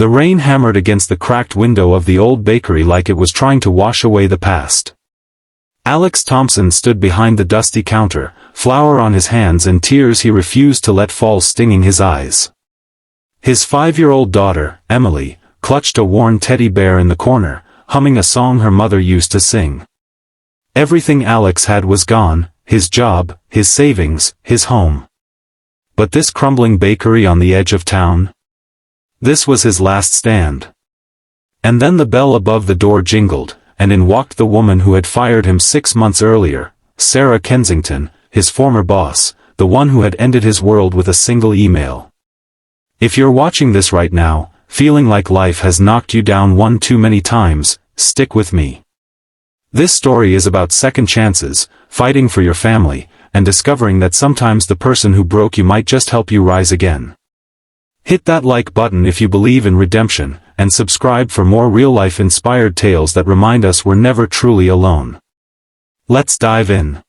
The rain hammered against the cracked window of the old bakery like it was trying to wash away the past. Alex Thompson stood behind the dusty counter, flour on his hands and tears he refused to let fall stinging his eyes. His 5-year-old daughter, Emily, clutched a worn teddy bear in the corner, humming a song her mother used to sing. Everything Alex had was gone, his job, his savings, his home. But this crumbling bakery on the edge of town? This was his last stand. And then the bell above the door jingled, and in walked the woman who had fired him 6 months earlier, Sarah Kensington, his former boss, the one who had ended his world with a single email. If you're watching this right now, feeling like life has knocked you down one too many times, stick with me. This story is about second chances, fighting for your family, and discovering that sometimes the person who broke you might just help you rise again. Hit that like button if you believe in redemption, and subscribe for more real-life inspired tales that remind us we're never truly alone. Let's dive in.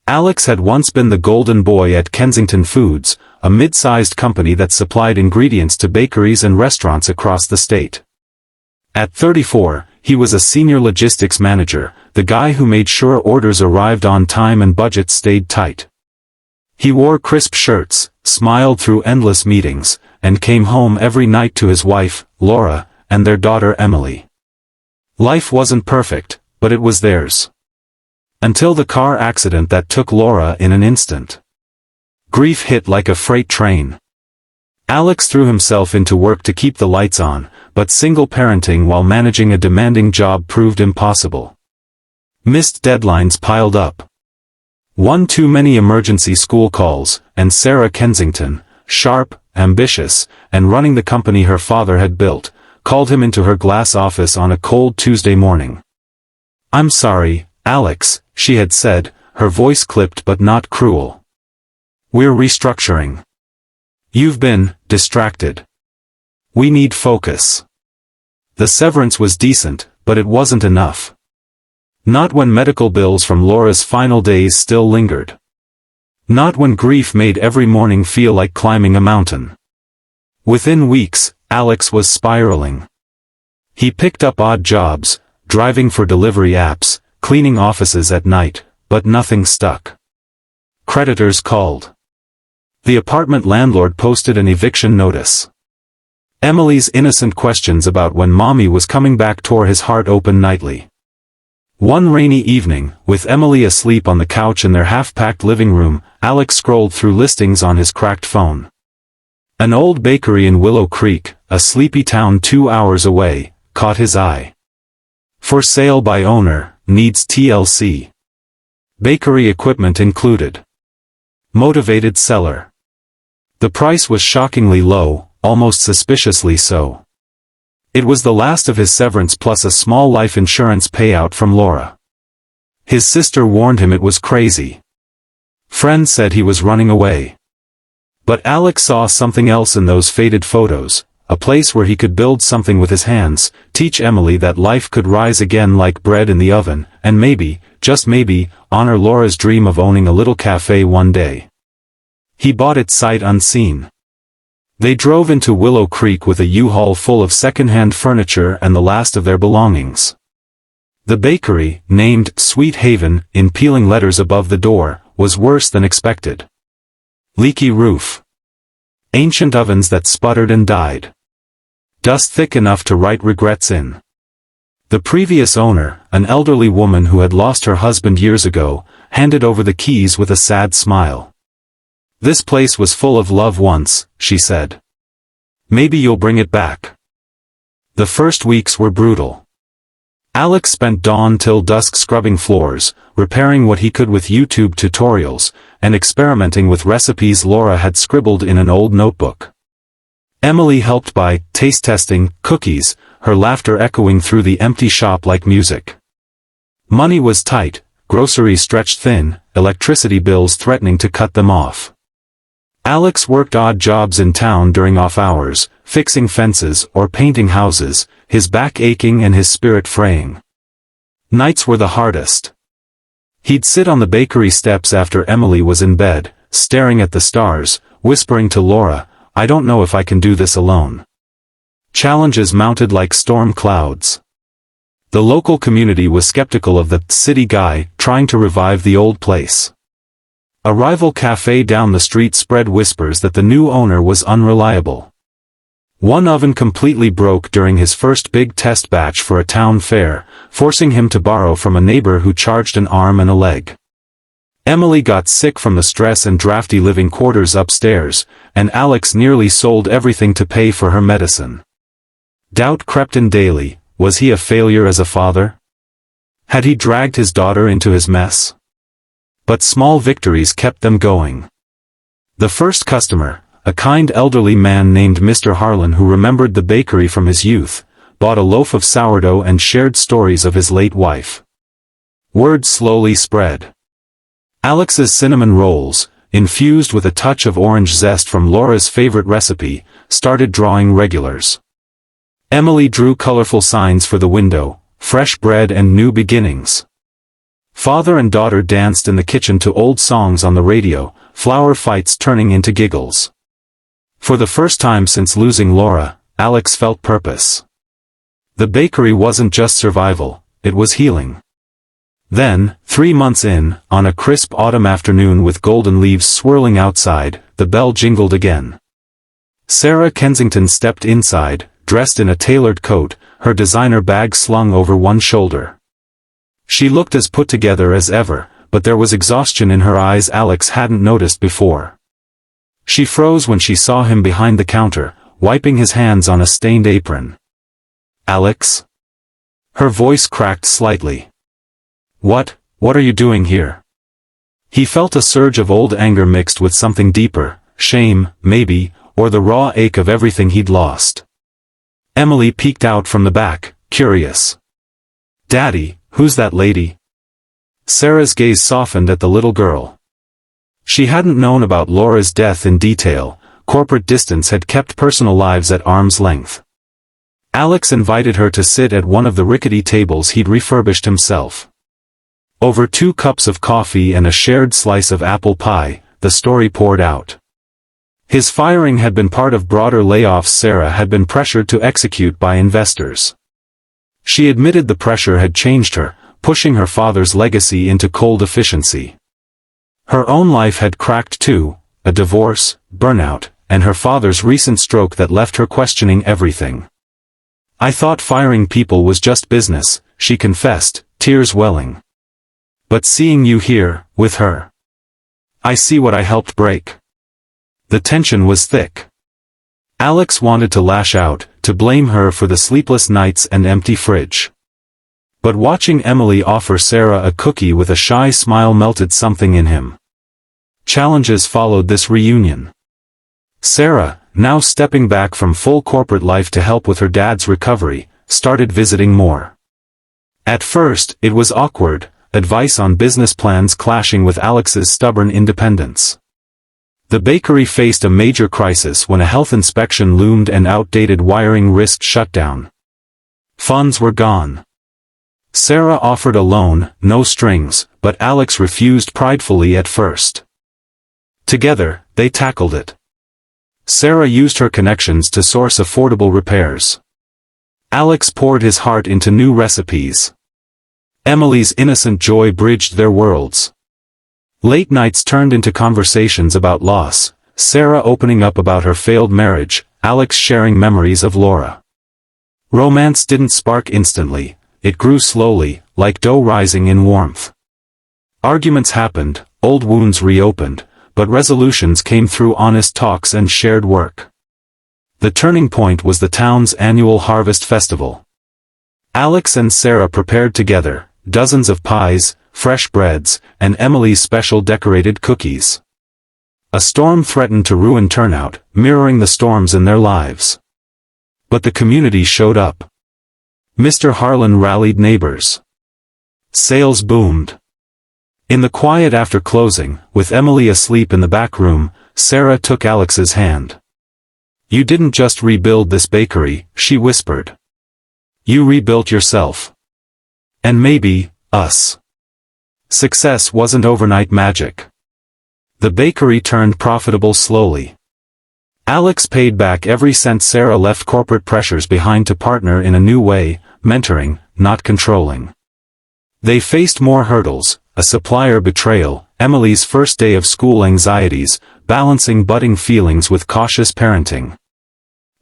Alex had once been the golden boy at Kensington Foods, a mid-sized company that supplied ingredients to bakeries and restaurants across the state. At 34, he was a senior logistics manager, the guy who made sure orders arrived on time and budgets stayed tight. He wore crisp shirts, smiled through endless meetings, and came home every night to his wife, Laura, and their daughter Emily. Life wasn't perfect, but it was theirs. Until the car accident that took Laura in an instant. Grief hit like a freight train. Alex threw himself into work to keep the lights on, but single parenting while managing a demanding job proved impossible. Missed deadlines piled up. One too many emergency school calls, and Sarah Kensington, sharp, ambitious, and running the company her father had built, called him into her glass office on a cold Tuesday morning. "I'm sorry, Alex," she had said, her voice clipped but not cruel. "We're restructuring. You've been distracted. We need focus." The severance was decent, but it wasn't enough. Not when medical bills from Laura's final days still lingered. Not when grief made every morning feel like climbing a mountain. Within weeks, Alex was spiraling. He picked up odd jobs, driving for delivery apps, cleaning offices at night, but nothing stuck. Creditors called. The apartment landlord posted an eviction notice. Emily's innocent questions about when mommy was coming back tore his heart open nightly. One rainy evening, with Emily asleep on the couch in their half-packed living room, Alex scrolled through listings on his cracked phone. An old bakery in Willow Creek, a sleepy town 2 hours away, caught his eye. For sale by owner, needs TLC. Bakery equipment included. Motivated seller. The price was shockingly low, almost suspiciously so. It was the last of his severance plus a small life insurance payout from Laura. His sister warned him it was crazy. Friends said he was running away. But Alex saw something else in those faded photos, a place where he could build something with his hands, teach Emily that life could rise again like bread in the oven, and maybe, just maybe, honor Laura's dream of owning a little cafe one day. He bought it sight unseen. They drove into Willow Creek with a U-Haul full of second-hand furniture and the last of their belongings. The bakery, named Sweet Haven, in peeling letters above the door, was worse than expected. Leaky roof. Ancient ovens that sputtered and died. Dust thick enough to write regrets in. The previous owner, an elderly woman who had lost her husband years ago, handed over the keys with a sad smile. "This place was full of love once," she said. "Maybe you'll bring it back." The first weeks were brutal. Alex spent dawn till dusk scrubbing floors, repairing what he could with YouTube tutorials, and experimenting with recipes Laura had scribbled in an old notebook. Emily helped by taste testing cookies, her laughter echoing through the empty shop like music. Money was tight, groceries stretched thin, electricity bills threatening to cut them off. Alex worked odd jobs in town during off hours, fixing fences or painting houses, his back aching and his spirit fraying. Nights were the hardest. He'd sit on the bakery steps after Emily was in bed, staring at the stars, whispering to Laura, "I don't know if I can do this alone." Challenges mounted like storm clouds. The local community was skeptical of the city guy trying to revive the old place. A rival cafe down the street spread whispers that the new owner was unreliable. One oven completely broke during his first big test batch for a town fair, forcing him to borrow from a neighbor who charged an arm and a leg. Emily got sick from the stress and drafty living quarters upstairs, and Alex nearly sold everything to pay for her medicine. Doubt crept in daily. Was he a failure as a father? Had he dragged his daughter into his mess? But small victories kept them going. The first customer, a kind elderly man named Mr. Harlan who remembered the bakery from his youth, bought a loaf of sourdough and shared stories of his late wife. Word slowly spread. Alex's cinnamon rolls, infused with a touch of orange zest from Laura's favorite recipe, started drawing regulars. Emily drew colorful signs for the window, fresh bread and new beginnings. Father and daughter danced in the kitchen to old songs on the radio, flour fights turning into giggles. For the first time since losing Laura, Alex felt purpose. The bakery wasn't just survival, it was healing. Then, 3 months in, on a crisp autumn afternoon with golden leaves swirling outside, the bell jingled again. Sarah Kensington stepped inside, dressed in a tailored coat, her designer bag slung over one shoulder. She looked as put together as ever, but there was exhaustion in her eyes Alex hadn't noticed before. She froze when she saw him behind the counter, wiping his hands on a stained apron. "Alex?" Her voice cracked slightly. What are you doing here?" He felt a surge of old anger mixed with something deeper, shame, maybe, or the raw ache of everything he'd lost. Emily peeked out from the back, curious. "Daddy, who's that lady?" Sarah's gaze softened at the little girl. She hadn't known about Laura's death in detail. Corporate distance had kept personal lives at arm's length. Alex invited her to sit at one of the rickety tables he'd refurbished himself. Over 2 cups of coffee and a shared slice of apple pie, the story poured out. His firing had been part of broader layoffs Sarah had been pressured to execute by investors. She admitted the pressure had changed her, pushing her father's legacy into cold efficiency. Her own life had cracked too, a divorce, burnout, and her father's recent stroke that left her questioning everything. "I thought firing people was just business," she confessed, tears welling. "But seeing you here, with her, I see what I helped break." The tension was thick. Alex wanted to lash out, to blame her for the sleepless nights and empty fridge. But watching Emily offer Sarah a cookie with a shy smile melted something in him. Challenges followed this reunion. Sarah, now stepping back from full corporate life to help with her dad's recovery, started visiting more. At first, it was awkward, advice on business plans clashing with Alex's stubborn independence. The bakery faced a major crisis when a health inspection loomed and outdated wiring risked shutdown. Funds were gone. Sarah offered a loan, no strings, but Alex refused pridefully at first. Together, they tackled it. Sarah used her connections to source affordable repairs. Alex poured his heart into new recipes. Emily's innocent joy bridged their worlds. Late nights turned into conversations about loss, Sarah opening up about her failed marriage, Alex sharing memories of Laura. Romance didn't spark instantly, it grew slowly, like dough rising in warmth. Arguments happened, old wounds reopened, but resolutions came through honest talks and shared work. The turning point was the town's annual harvest festival. Alex and Sarah prepared together, dozens of pies, fresh breads, and Emily's special decorated cookies. A storm threatened to ruin turnout, mirroring the storms in their lives. But the community showed up. Mr. Harlan rallied neighbors. Sales boomed. In the quiet after closing, with Emily asleep in the back room, Sarah took Alex's hand. "You didn't just rebuild this bakery," she whispered. "You rebuilt yourself. And maybe, us." Success wasn't overnight magic. The bakery turned profitable slowly. Alex paid back every cent. Sarah left corporate pressures behind to partner in a new way, mentoring, not controlling. They faced more hurdles, a supplier betrayal, Emily's first day of school anxieties, balancing budding feelings with cautious parenting.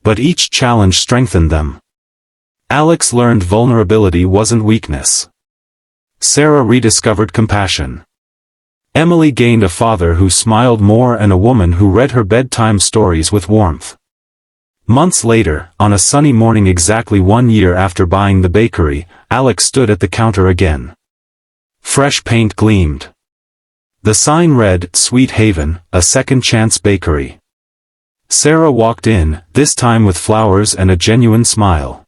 But each challenge strengthened them. Alex learned vulnerability wasn't weakness. Sarah rediscovered compassion. Emily gained a father who smiled more and a woman who read her bedtime stories with warmth. Months later, on a sunny morning exactly 1 year after buying the bakery, Alex stood at the counter again. Fresh paint gleamed. The sign read, "Sweet Haven, a second chance bakery." Sarah walked in, this time with flowers and a genuine smile.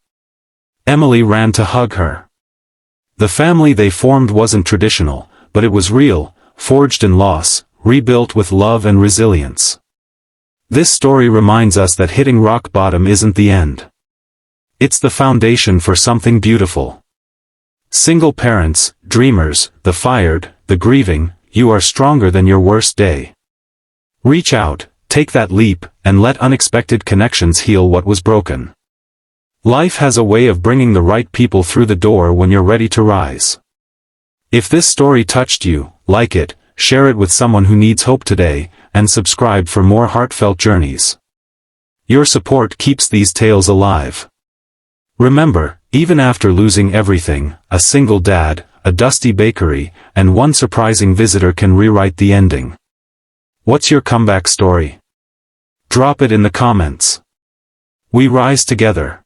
Emily ran to hug her. The family they formed wasn't traditional, but it was real, forged in loss, rebuilt with love and resilience. This story reminds us that hitting rock bottom isn't the end. It's the foundation for something beautiful. Single parents, dreamers, the fired, the grieving, you are stronger than your worst day. Reach out, take that leap, and let unexpected connections heal what was broken. Life has a way of bringing the right people through the door when you're ready to rise. If this story touched you, like it, share it with someone who needs hope today, and subscribe for more heartfelt journeys. Your support keeps these tales alive. Remember, even after losing everything, a single dad, a dusty bakery, and one surprising visitor can rewrite the ending. What's your comeback story? Drop it in the comments. We rise together.